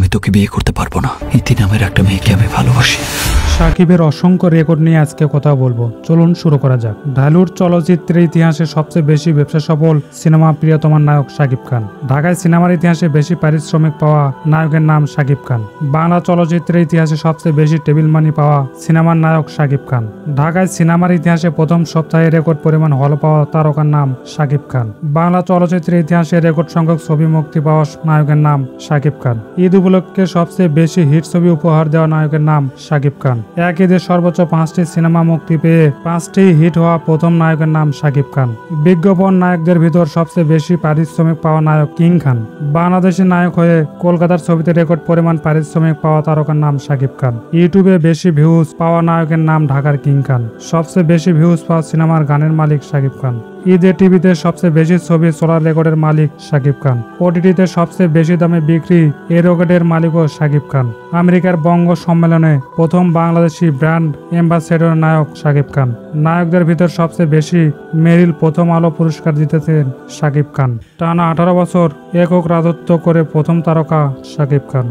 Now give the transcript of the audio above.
আমি তোকে বিয়ে করতে পারবো না। ইতি নামের একটা মেয়েকে আমি ভালোবাসি। সাকিবের অসংখ্য রেকর্ড নিয়ে আজকে কথা বলবো, চলুন শুরু করা যাক। ঢালিউড চলচ্চিত্রের ইতিহাসে সবচেয়ে বেশি ব্যবসা সফল সিনেমা প্রিয়তমার নায়ক শাকিব খান। ঢাকায় সিনেমার ইতিহাসে বেশি পারিশ্রমিক পাওয়া নায়কের নাম শাকিব খান। বাংলা চলচ্চিত্রের ইতিহাসে সবচেয়ে বেশি টেবিল মানি পাওয়া সিনেমার নায়ক শাকিব খান। ঢাকায় সিনেমার ইতিহাসে প্রথম সপ্তাহে রেকর্ড পরিমাণ হল পাওয়া তারকার নাম শাকিব খান। বাংলা চলচ্চিত্রের ইতিহাসে রেকর্ড সংখ্যক ছবি মুক্তি পাওয়া নায়কের নাম শাকিব খান। ঈদ উপলক্ষে সবচেয়ে বেশি হিট ছবি উপহার দেওয়া নায়কের নাম শাকিব খান। এক ঈদে সর্বোচ্চ 5টি সিনেমা মুক্তি পেয়ে 5টি হিট হওয়া প্রথম নায়কের নাম শাকিব খান। বিজ্ঞাপন নায়কদের ভিতর সবচেয়ে বেশি পারিশ্রমিক পাওয়া নায়ক কিং খান। বাংলাদেশি নায়ক হয়ে কলকাতার ছবিতে রেকর্ড পরিমাণ পারিশ্রমিক পাওয়া তারকার নাম শাকিব খান। ইউটিউবে বেশি ভিউজ পাওয়া নায়কের নাম ঢাকার কিং খান। সবচেয়ে বেশি ভিউজ পাওয়া সিনেমার গানের মালিক শাকিব খান। ঈদে টিভিতে সবচেয়ে বেশি ছবি চলার রেকর্ডের মালিক শাকিব খান। ওটিটিতে সবচেয়ে বেশি দামে বিক্রি এই রেকর্ডের মালিকও শাকিব খান। আমেরিকার বঙ্গ সম্মেলনে প্রথম বাংলাদেশি ব্র্যান্ড অ্যাম্বাসেডর নায়ক শাকিব খান। নায়কদের ভিতর সবচেয়ে বেশি মেরিল প্রথম আলো পুরস্কার জিতেছেন শাকিব খান। টানা 18 বছর একক রাজত্ব করে প্রথম তারকা শাকিব খান।